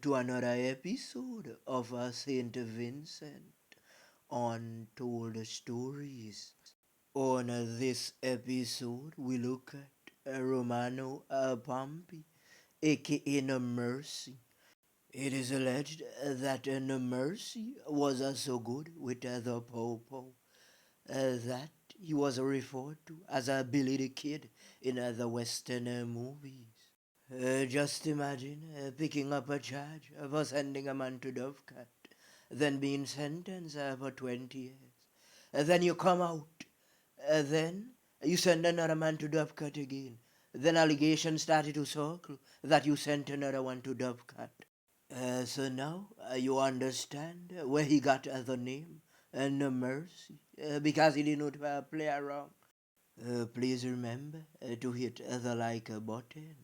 to another episode of St Vincent Untold Stories. On this episode, we look at Romano Pompey, aka No Mercy. It is alleged that No Mercy was so good with the Popo that he was referred to as a Billy the Kid in the Western movies. Just imagine picking up a charge for sending a man to Dovecat, then being sentenced for 20 years. Then you come out, then you send another man to Dovecat again. Then allegations started to circle that you sent another one to Dovecat. So now you understand where he got the name, No Mercy, because he did not play around. Please remember to hit the like button.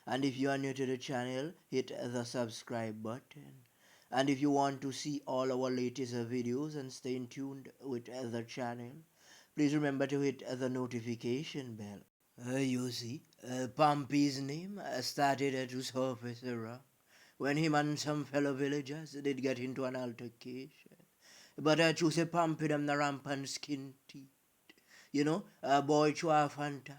And if you are new to the channel, hit the subscribe button. And if you want to see all our latest videos and stay in tuned with the channel, please remember to hit the notification bell. You see, Pompey's name started to surface around when him and some fellow villagers did get into an altercation. But I choose a Pompey them the rampant skin teeth. You know, a boy to a fanta.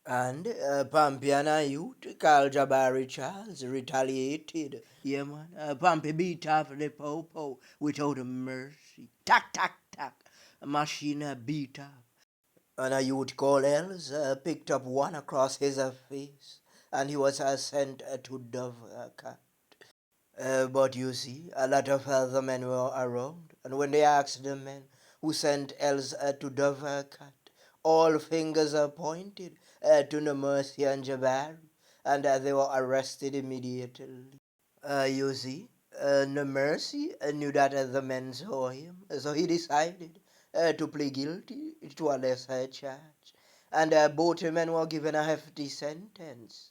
And Pampiana youth called Jabari Charles retaliated. Yeah, man. Pampy beat off the popo without mercy. Tack, tack, tack. Machine beat off. And a youth called Els picked up one across his face, and he was sent to Dovecat. But you see, a lot of other men were around, and when they asked the men who sent Els to Dovecat, all fingers are pointed to No Mercy and Jabari, and they were arrested immediately. You see, No Mercy knew that the men saw him, so he decided to plead guilty to a lesser charge, and both men were given a hefty sentence.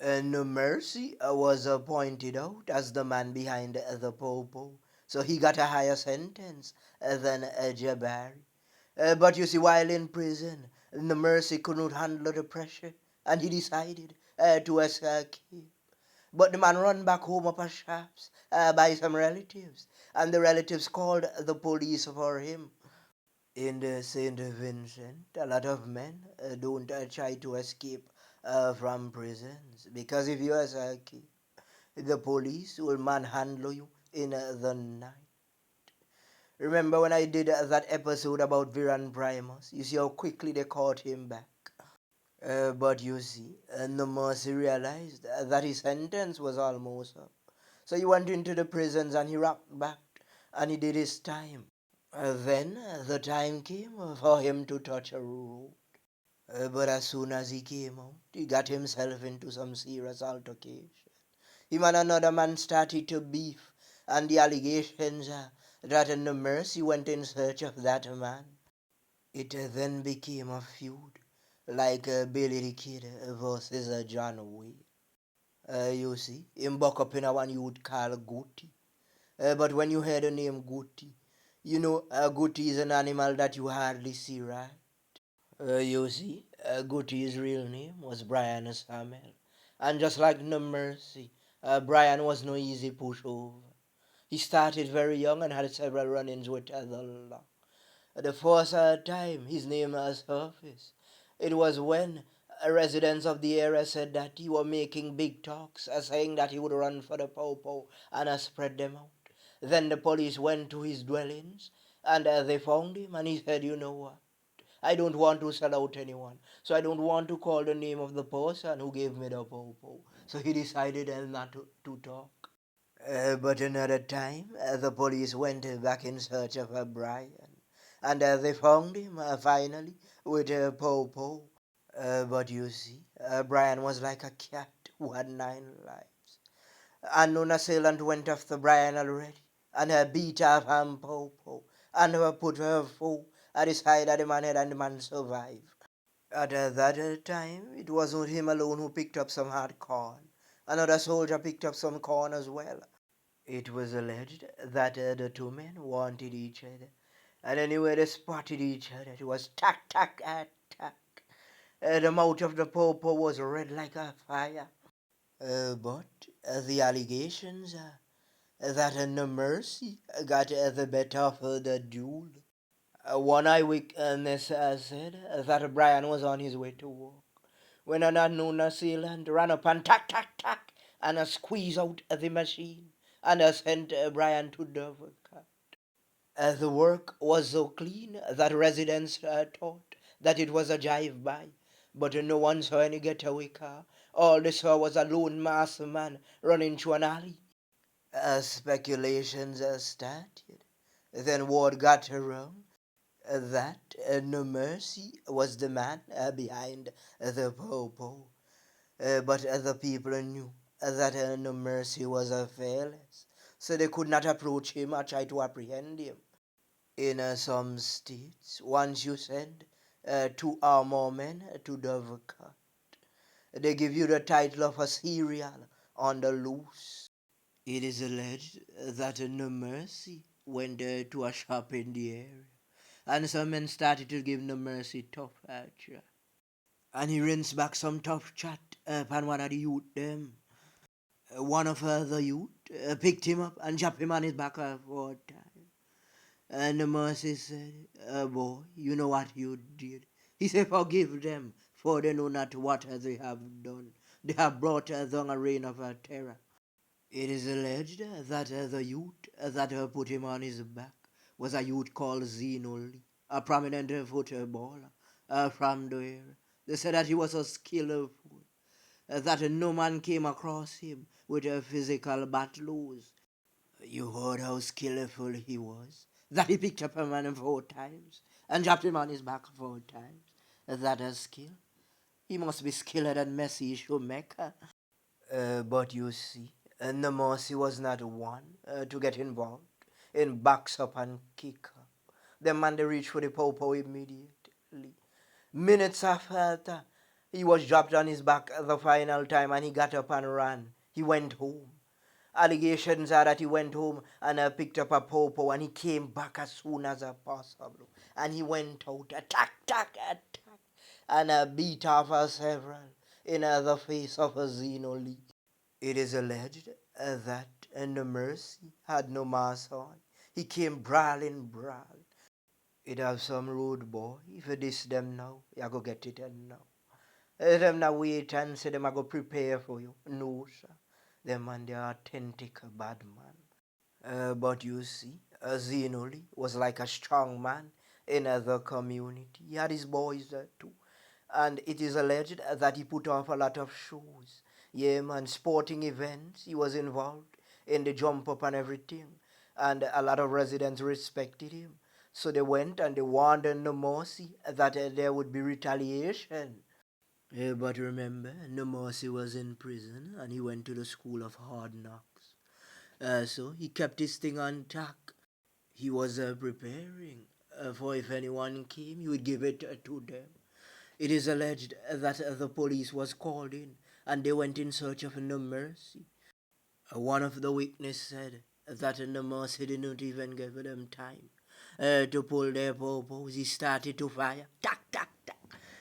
No Mercy was pointed out as the man behind the popo, so he got a higher sentence than Jabari. But you see, while in prison, No Mercy could not handle the pressure, and he decided to escape. But the man run back home up a shaps by some relatives, and the relatives called the police for him. In the St. Vincent, a lot of men don't try to escape from prisons because if you escape, the police will manhandle you in the night. Remember when I did that episode about Viran Primus? You see how quickly they caught him back. But you see, No Mercy realized that his sentence was almost up. So he went into the prisons and he rocked back and he did his time. Then the time came for him to touch a road. But as soon as he came out, he got himself into some serious altercation. Him and another man started to beef, and the allegations are that No Mercy went in search of that man. It then became a feud, like Billy the Kid versus John Wayne. You see, him buck up in a one you would call Goatee. But when you hear the name Goatee, you know Goatee is an animal that you hardly see, right? You see, Gooty's real name was Brian Samuel. And just like No Mercy, Brian was no easy pushover. He started very young and had several run-ins with the law. The first time his name surfaced, it was when residents of the area said that he was making big talks, saying that he would run for the Popo and spread them out. Then the police went to his dwellings and they found him and he said, you know what? I don't want to sell out anyone. So I don't want to call the name of the person who gave me the popo. So he decided not to talk. But another time, the police went back in search of Brian. And they found him finally with a popo. But you see, Brian was like a cat who had 9 lives. Unknown assailant went after Brian already and beat off him popo and put her foe at the side of the man head and the man survived. At that time, it wasn't him alone who picked up some hard corn. Another soldier picked up some corn as well. It was alleged that the two men wanted each other, and anywhere they spotted each other, it was tack, tack. The mouth of the popo was red like a fire. But the allegations that no mercy got the better of the duel. One eyewitness said that Brian was on his way to work when an unknown assailant ran up and tack, tack, tack, and squeezed out the machine and sent Brian to Dover. The work was so clean that residents thought that it was a drive-by, but no one saw any getaway car. All they saw was a lone masked man running through an alley. Speculations started. Then word got around that No Mercy was the man behind the popo. But the people knew that No Mercy was fearless, so they could not approach him or try to apprehend him. In some states, once you send 2 or more men to Dovercourt, they give you the title of a serial on the loose. It is alleged that No Mercy went to a shop in the area, and some men started to give No Mercy tough chat. And he rinsed back some tough chat upon one of the youth them. One of the youth picked him up and dropped him on his back for a time. And the mercy said, boy, you know what you did. He said, forgive them, for they know not what they have done. They have brought down a reign of terror. It is alleged that the youth that put him on his back was a youth called Zenoli, a prominent footballer from the area. They said that he was so skillful that no man came across him with physical battles. You heard how skillful he was? That he picked up a man 4 times and dropped him on his back 4 times. That a skill? He must be skiller than Messi Shoemaker. But you see, Namosi was not one to get involved in backs up and kick up. The man they reached for the popo immediately. Minutes after, he was dropped on his back the final time and he got up and ran. He went home. Allegations are that he went home and picked up a popo and he came back as soon as possible. And he went out, attack, attack, attack, and beat off several in the face of a Zeno Lee. It is alleged that No Mercy had no mask on. He came brawling, brawling. It have some rude boy. If you diss them now, you go get it and now. Them now wait and say them I go prepare for you. No, sir. Them man they are authentic bad man. But you see, Zenoli was like a strong man in the community. He had his boys too. And it is alleged that he put off a lot of shows. Yeah, man, sporting events. He was involved in the jump up and everything. And a lot of residents respected him. So they went and they warned Nomosi that there would be retaliation. But remember, Nomosi was in prison and he went to the school of hard knocks. So he kept his thing on track. He was preparing for if anyone came, he would give it to them. It is alleged that the police was called in and they went in search of No Mercy. One of the witnesses said that No Mercy didn't even give them time to pull their popos. He started to fire, tack, tack, tack,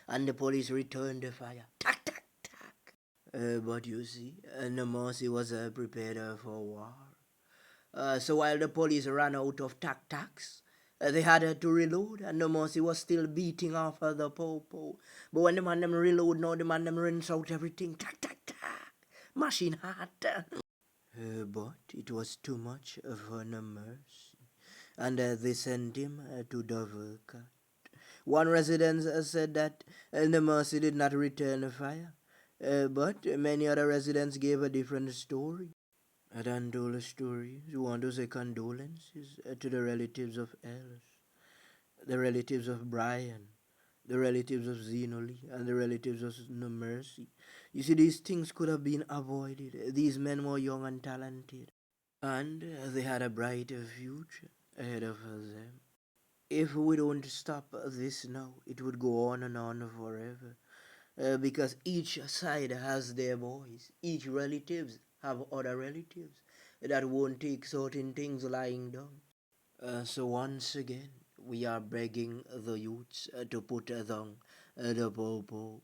and the police returned the fire, tack, tack, tack. But you see, No Mercy was prepared for war. So while the police ran out of tac-tacs, they had to reload, and the Mercy was still beating off the popo. But when the man them reload now, the man them rinse out everything. Tac, tac, tac. Machine hot. But it was too much for No Mercy, and they sent him to Dovercourt. One resident said that No Mercy did not return the fire, but many other residents gave a different story. At Andola Stories, we want to say condolences to the relatives of Alice, the relatives of Brian, the relatives of Zenoli, and the relatives of No Mercy. You see, these things could have been avoided. These men were young and talented, and they had a bright future ahead of them. If we don't stop this now, it would go on and on forever. Because each side has their voice. Each relatives have other relatives that won't take certain things lying down. So once again, we are begging the youths to put down the popo.